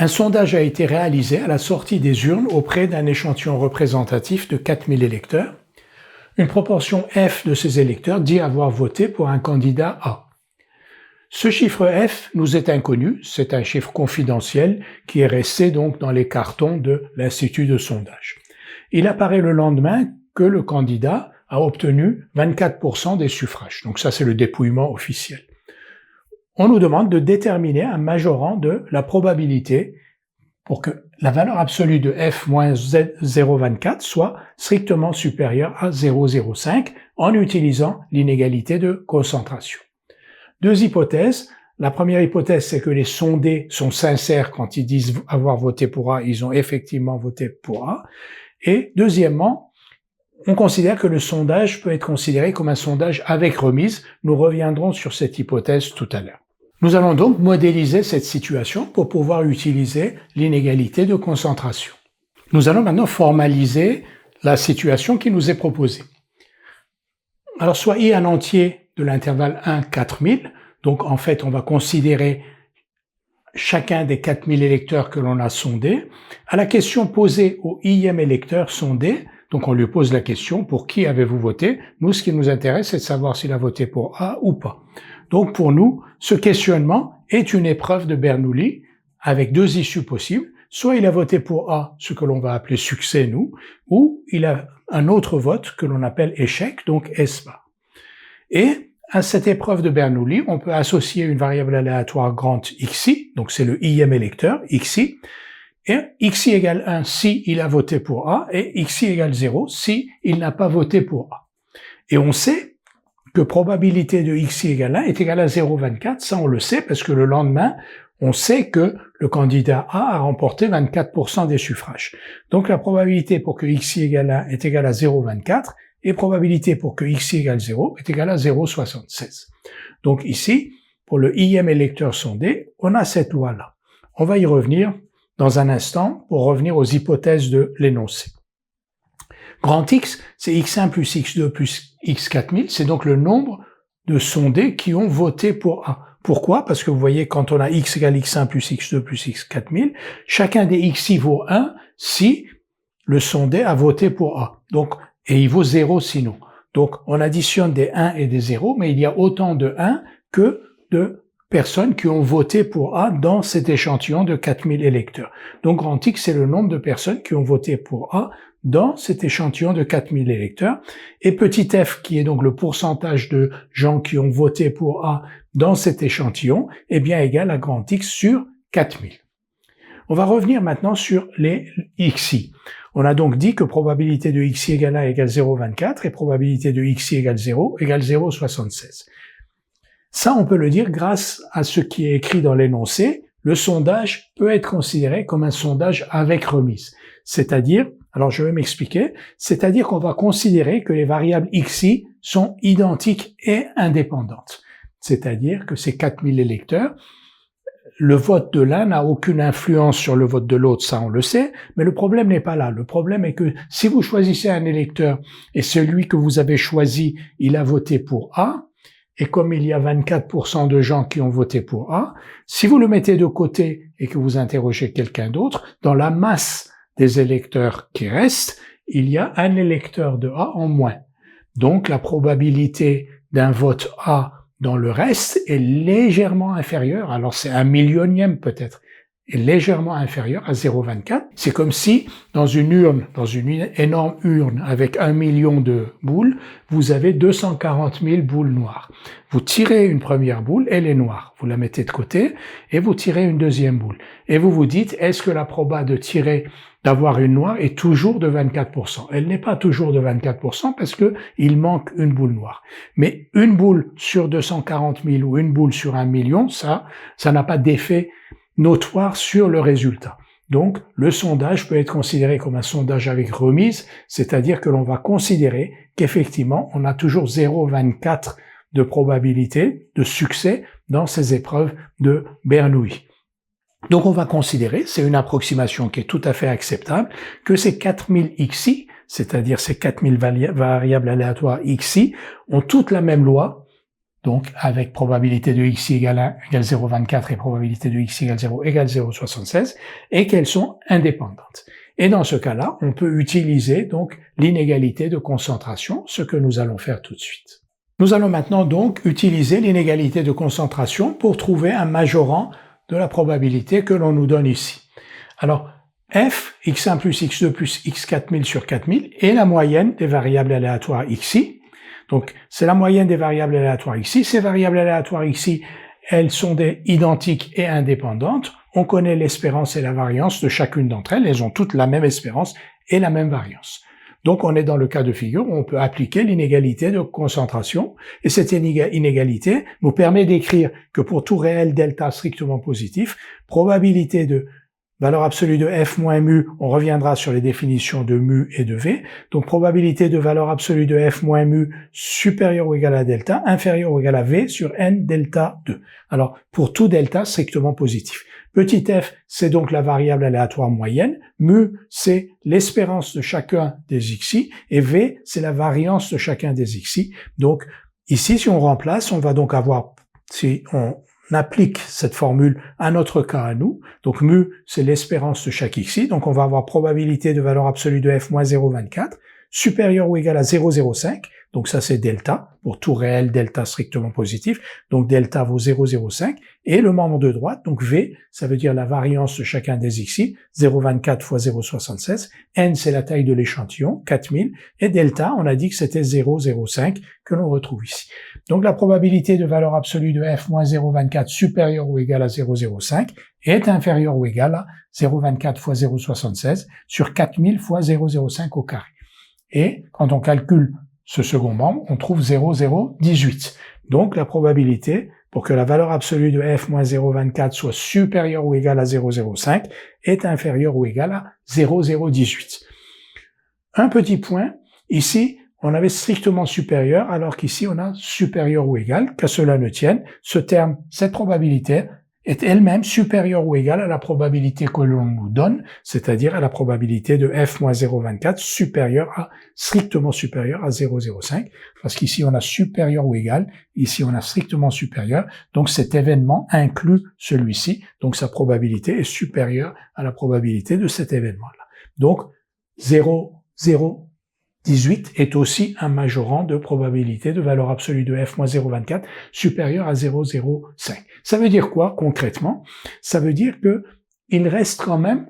Un sondage a été réalisé à la sortie des urnes auprès d'un échantillon représentatif de 4000 électeurs. Une proportion F de ces électeurs dit avoir voté pour un candidat A. Ce chiffre F nous est inconnu, c'est un chiffre confidentiel qui est resté donc dans les cartons de l'Institut de sondage. Il apparaît le lendemain que le candidat a obtenu 24% des suffrages. Donc ça, c'est le dépouillement officiel. On nous demande de déterminer un majorant de la probabilité pour que la valeur absolue de f moins 0,24 soit strictement supérieure à 0,05 en utilisant l'inégalité de concentration. Deux hypothèses. La première hypothèse, c'est que les sondés sont sincères quand ils disent avoir voté pour A, ils ont effectivement voté pour A. Et deuxièmement, on considère que le sondage peut être considéré comme un sondage avec remise. Nous reviendrons sur cette hypothèse tout à l'heure. Nous allons donc modéliser cette situation pour pouvoir utiliser l'inégalité de concentration. Nous allons maintenant formaliser la situation qui nous est proposée. Alors, soit I en entier de l'intervalle 1, 4000. Donc, en fait, on va considérer chacun des 4000 électeurs que l'on a sondés. À la question posée au ième électeur sondé, donc on lui pose la question, pour qui avez-vous voté? Nous, ce qui nous intéresse, c'est de savoir s'il a voté pour A ou pas. Donc pour nous, ce questionnement est une épreuve de Bernoulli avec deux issues possibles. Soit il a voté pour A, ce que l'on va appeler succès, nous, ou il a un autre vote que l'on appelle échec, donc S bar. Et à cette épreuve de Bernoulli, on peut associer une variable aléatoire grande xi, donc c'est le ième électeur, xi, et xi égale 1 si il a voté pour A, et xi égale 0 si il n'a pas voté pour A. Et on sait que probabilité de xi égale 1 est égale à 0,24, ça on le sait parce que le lendemain, on sait que le candidat A a remporté 24% des suffrages. Donc la probabilité pour que xi égale 1 est égale à 0,24 et probabilité pour que xi égale 0 est égale à 0,76. Donc ici, pour le ième électeur sondé, on a cette loi-là. On va y revenir dans un instant pour revenir aux hypothèses de l'énoncé. Grand X, c'est x1 plus x2 plus x4000, c'est donc le nombre de sondés qui ont voté pour A. Pourquoi? Parce que vous voyez, quand on a x égale x1 plus x2 plus x4000, chacun des xi vaut 1 si le sondé a voté pour A. Donc, et il vaut 0 sinon. Donc, on additionne des 1 et des 0, mais il y a autant de 1 que de personnes qui ont voté pour A dans cet échantillon de 4000 électeurs. Donc, grand X, c'est le nombre de personnes qui ont voté pour A dans cet échantillon de 4000 électeurs. Et petit f, qui est donc le pourcentage de gens qui ont voté pour A dans cet échantillon, est bien égal à grand X sur 4000. On va revenir maintenant sur les xi. On a donc dit que probabilité de xi égale 1 égale 0,24 et probabilité de xi égale 0 égale 0,76. Ça, on peut le dire grâce à ce qui est écrit dans l'énoncé. Le sondage peut être considéré comme un sondage avec remise. C'est-à-dire, alors je vais m'expliquer, c'est-à-dire qu'on va considérer que les variables xi sont identiques et indépendantes. C'est-à-dire que ces 4000 électeurs, le vote de l'un n'a aucune influence sur le vote de l'autre, ça on le sait, mais le problème n'est pas là. Le problème est que si vous choisissez un électeur et celui que vous avez choisi, il a voté pour A, et comme il y a 24% de gens qui ont voté pour A, si vous le mettez de côté et que vous interrogez quelqu'un d'autre, dans la masse des électeurs qui restent, il y a un électeur de A en moins. Donc la probabilité d'un vote A dans le reste est légèrement inférieure, alors c'est un millionième peut-être, est légèrement inférieur à 0,24. C'est comme si, dans une énorme urne avec 1 million de boules, vous avez 240 000 boules noires. Vous tirez une première boule, elle est noire. Vous la mettez de côté et vous tirez une deuxième boule. Et vous vous dites, est-ce que la proba de tirer, d'avoir une noire est toujours de 24%? Elle n'est pas toujours de 24% parce que il manque une boule noire. Mais une boule sur 240 000 ou une boule sur 1 million, ça n'a pas d'effet notoire sur le résultat. Donc, le sondage peut être considéré comme un sondage avec remise, c'est-à-dire que l'on va considérer qu'effectivement, on a toujours 0,24 de probabilité de succès dans ces épreuves de Bernoulli. Donc, on va considérer, c'est une approximation qui est tout à fait acceptable, que ces 4000 xi, c'est-à-dire ces 4000 variables aléatoires xi, ont toutes la même loi, donc avec probabilité de xi égale 1 égale 0,24 et probabilité de x égale 0 égale 0,76, et qu'elles sont indépendantes. Et dans ce cas-là, on peut utiliser donc l'inégalité de concentration, ce que nous allons faire tout de suite. Nous allons maintenant donc utiliser l'inégalité de concentration pour trouver un majorant de la probabilité que l'on nous donne ici. Alors, f, x1 plus x2 plus x4000 sur 4000 est la moyenne des variables aléatoires xi. Donc, c'est la moyenne des variables aléatoires xi. Ces variables aléatoires xi, elles sont identiques et indépendantes. On connaît l'espérance et la variance de chacune d'entre elles. Elles ont toutes la même espérance et la même variance. Donc, on est dans le cas de figure où on peut appliquer l'inégalité de concentration. Et cette inégalité nous permet d'écrire que pour tout réel delta strictement positif, probabilité de valeur absolue de f moins mu, on reviendra sur les définitions de mu et de v. Donc, probabilité de valeur absolue de f moins mu supérieure ou égale à delta, inférieure ou égale à v sur n delta 2. Alors, pour tout delta strictement positif. Petit f, c'est donc la variable aléatoire moyenne. Mu, c'est l'espérance de chacun des xi. Et v, c'est la variance de chacun des xi. Donc, ici, si on remplace, on va donc avoir, si on applique cette formule à notre cas à nous. Donc, mu, c'est l'espérance de chaque xi. Donc, on va avoir probabilité de valeur absolue de f moins 0,24 supérieure ou égale à 0,05. Donc, ça, c'est delta, pour tout réel delta strictement positif. Donc, delta vaut 0,05. Et le membre de droite, donc v, ça veut dire la variance de chacun des xi, 0,24 fois 0,76. N, c'est la taille de l'échantillon, 4000. Et delta, on a dit que c'était 0,05 que l'on retrouve ici. Donc, la probabilité de valeur absolue de f moins 0,24 supérieure ou égale à 0,05 est inférieure ou égale à 0,24 fois 0,76 sur 4000 fois 0,05 au carré. Et quand on calcule ce second membre, on trouve 0,018. Donc, la probabilité pour que la valeur absolue de f moins 0,24 soit supérieure ou égale à 0,05 est inférieure ou égale à 0,018. Un petit point, ici, on avait strictement supérieur, alors qu'ici, on a supérieur ou égal, qu'à cela ne tienne. Ce terme, cette probabilité, est elle-même supérieure ou égale à la probabilité que l'on nous donne, c'est-à-dire à la probabilité de f moins 0,24 strictement supérieure à 0,05, parce qu'ici on a supérieur ou égal, ici on a strictement supérieur, donc cet événement inclut celui-ci, donc sa probabilité est supérieure à la probabilité de cet événement-là. Donc 0,018 est aussi un majorant de probabilité de valeur absolue de f moins 0,24 supérieur à 0,05. Ça veut dire quoi concrètement? Ça veut dire que il reste quand même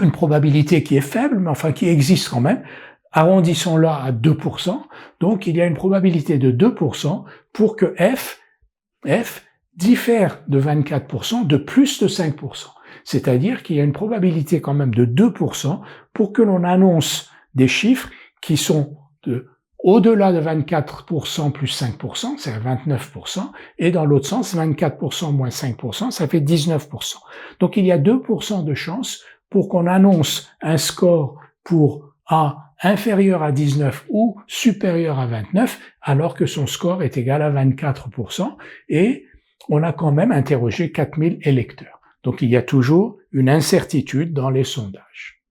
une probabilité qui est faible, mais enfin qui existe quand même. Arrondissons-la à 2%. Donc il y a une probabilité de 2% pour que f diffère de 24% de plus de 5%. C'est-à-dire qu'il y a une probabilité quand même de 2% pour que l'on annonce des chiffres qui sont au-delà de 24% plus 5%, c'est 29%, et dans l'autre sens, 24% moins 5%, ça fait 19%. Donc il y a 2% de chance pour qu'on annonce un score pour A inférieur à 19 ou supérieur à 29, alors que son score est égal à 24%, et on a quand même interrogé 4000 électeurs. Donc il y a toujours une incertitude dans les sondages.